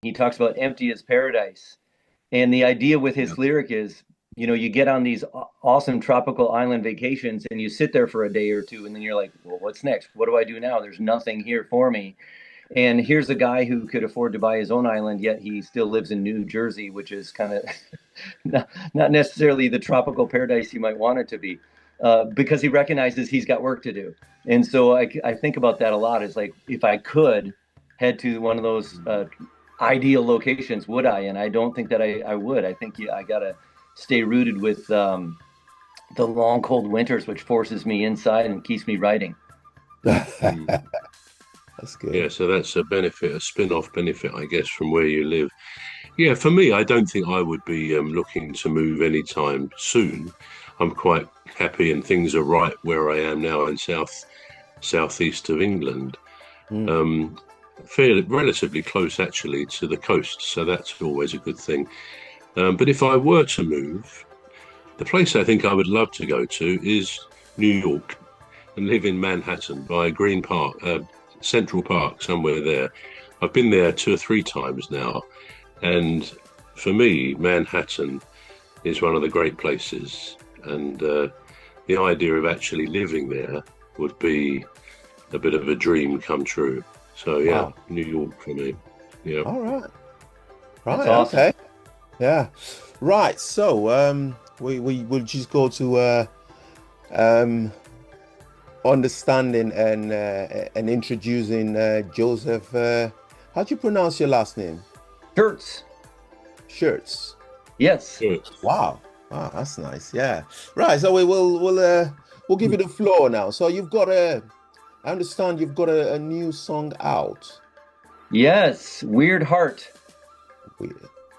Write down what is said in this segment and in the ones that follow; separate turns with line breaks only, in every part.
he talks about empty as paradise. And the idea with his
Yeah.
lyric is, you get on these awesome tropical island vacations and you sit there for a day or two, and then you're like, well, what's next? What do I do now? There's nothing here for me. And here's a guy who could afford to buy his own island, yet he still lives in New Jersey, which is kind of not necessarily the tropical paradise you might want it to be, because he recognizes he's got work to do. And so I think about that a lot. Is like, if I could head to one of those ideal locations, would I? And I don't think that I would. I think I got to stay rooted with the long, cold winters, which forces me inside and keeps me writing.
That's good.
Yeah, so that's a benefit, a spin-off benefit, I guess, from where you live. Yeah, for me, I don't think I would be looking to move anytime soon. I'm quite happy, and things are right where I am now in southeast of England. Fairly relatively close actually to the coast, so that's always a good thing. But if I were to move, the place I think I would love to go to is New York and live in Manhattan by Green Park, Central Park, somewhere there. I've been there 2 or 3 times now, and for me, Manhattan is one of the great places, and the idea of actually living there would be a bit of a dream come true. So yeah, wow. New York for me. Yeah.
All right.
Right. Awesome.
Okay. Yeah. Right. So we will just go to understanding and introducing Joseph. How do you pronounce your last name?
Schertz.
Schertz.
Yes.
Wow. Wow, that's nice. Yeah. Right. So we'll give you the floor now. So I understand you've got a new song out.
Yes, Wierd Heart.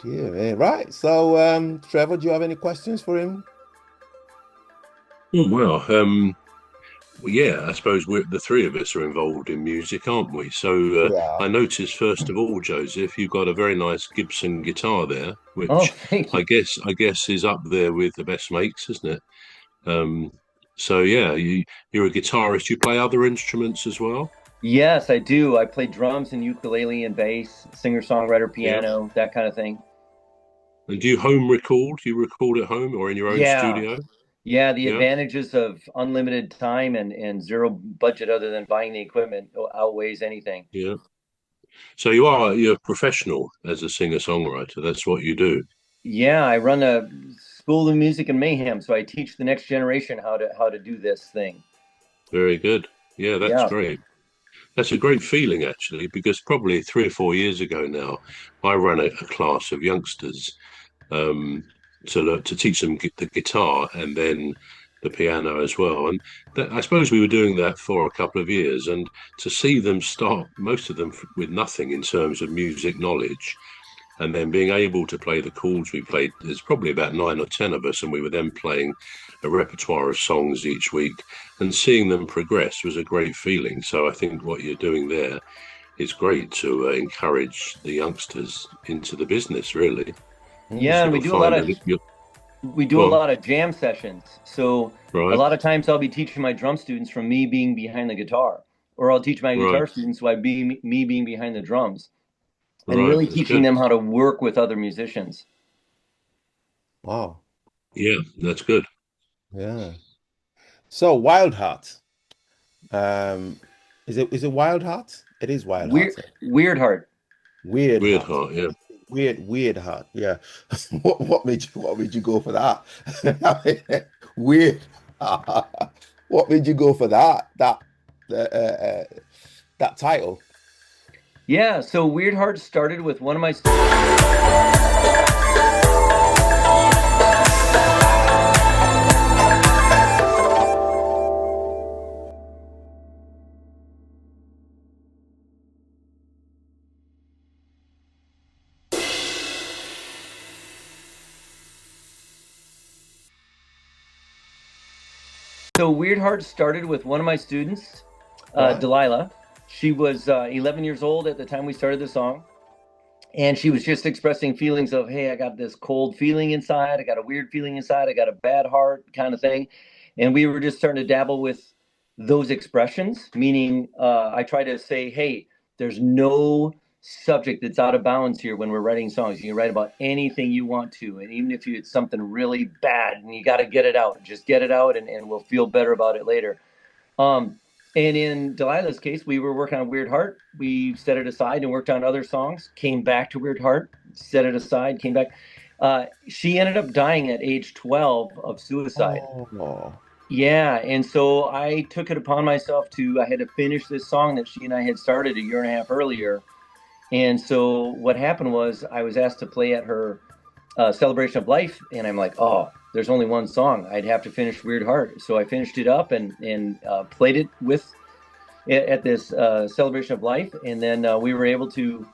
Yeah, man. Right. So, Trevor, do you have any questions for him?
Well, yeah, I suppose the 3 of us are involved in music, aren't we? So yeah. I noticed, first of all, Joseph, you've got a very nice Gibson guitar there, which I guess is up there with the best makes, isn't it? So yeah, you're a guitarist. You play other instruments as well?
Yes, I do. I play drums and ukulele and bass, singer-songwriter, piano, that kind of thing.
And do you home record? Do you record at home or in your own studio?
Yeah, the advantages of unlimited time and zero budget other than buying the equipment outweighs anything.
Yeah. So you're a professional as a singer-songwriter. That's what you do.
Yeah, I run a school of music in Mayhem, so I teach the next generation how to do this thing.
Very good. Yeah, that's great. That's a great feeling, actually, because probably 3 or 4 years ago now, I ran a class of youngsters to teach them the guitar and then the piano as well. And I suppose we were doing that for a couple of years, and to see them start, most of them with nothing in terms of music knowledge, and then being able to play the chords we played. There's probably about 9 or 10 of us, and we were then playing a repertoire of songs each week, and seeing them progress was a great feeling. So I think what you're doing there is great to encourage the youngsters into the business, really.
Yeah, and we do a lot of jam sessions. So a lot of times I'll be teaching my drum students from me being behind the guitar, or I'll teach my guitar students by me being behind the drums. And really teaching them how to work with other musicians.
Wow.
Yeah, that's good.
Yeah. So Wierd Heart. Is it Wierd Heart? It is Wierd Heart.
Wierd Heart.
Wierd Heart, yeah.
Wierd Heart, yeah. what made you go for that? Weird. What made you go for that title?
Yeah, so Wierd Heart started with one of my Wierd Heart started with one of my students, Delilah. She was 11 years old at the time we started the song, and she was just expressing feelings of, hey, I got this cold feeling inside, I got a weird feeling inside, I got a bad heart kind of thing. And we were just starting to dabble with those expressions, meaning I try to say, hey, there's no subject that's out of bounds here when we're writing songs. You can write about anything you want to, and even if it's something really bad and you got to get it out, just get it out, and we'll feel better about it later. And in Delilah's case, we were working on Wierd Heart. We set it aside and worked on other songs, came back to Wierd Heart, set it aside, came back. She ended up dying at age 12 of suicide.
Oh.
Yeah, and so I took it upon myself I had to finish this song that she and I had started a year and a half earlier. And so what happened was I was asked to play at her celebration of life, and I'm like, oh, there's only one song. I'd have to finish Wierd Heart. So I finished it up and played it at this celebration of life, and then we were able to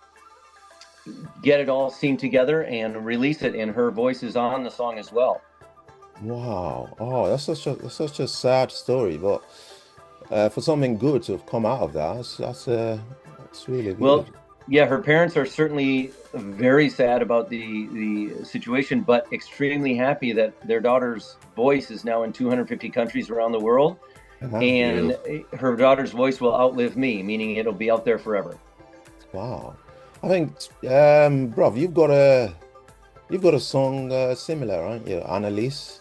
get it all synced together and release it, and her voice is on the song as well.
Wow. Oh, that's such a sad story, but for something good to have come out of that, that's really good.
Well, yeah, her parents are certainly very sad about the situation, but extremely happy that their daughter's voice is now in 250 countries around the world. And her daughter's voice will outlive me, meaning it'll be out there forever.
Wow. I think, bruv, you've got a song similar, aren't you? Annalise?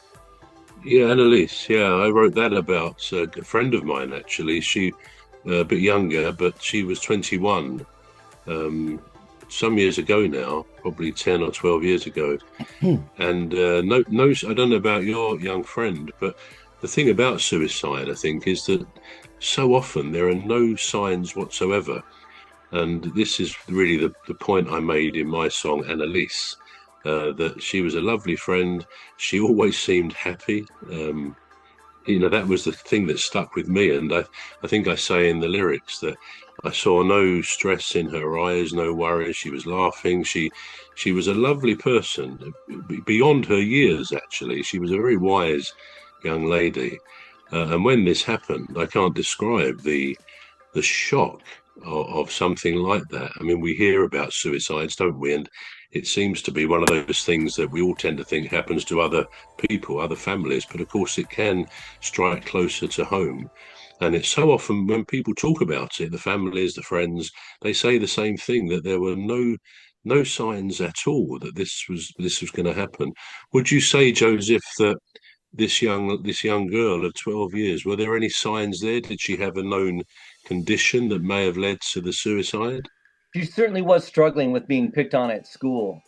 Yeah, Annalise. Yeah, I wrote that about a friend of mine, actually. She a bit younger, but she was 21 some years ago now, probably 10 or 12 years ago. And no, I don't know about your young friend, but the thing about suicide, I think, is that so often there are no signs whatsoever. And this is really the point I made in my song, Annalise, that she was a lovely friend. She always seemed happy. That was the thing that stuck with me. And I think I say in the lyrics that I saw no stress in her eyes, no worries. She was laughing. She was a lovely person, beyond her years, actually. She was a very wise young lady. And when this happened, I can't describe the shock of something like that. I mean, we hear about suicides, don't we? And it seems to be one of those things that we all tend to think happens to other people, other families. But of course, it can strike closer to home. And it's so often when people talk about it, the families, the friends, they say the same thing, that there were no signs at all that this was going to happen. Would you say, Joseph, that this young girl of 12 years, were there any signs there? Did she have a known condition that may have led to the suicide?
She certainly was struggling with being picked on at school.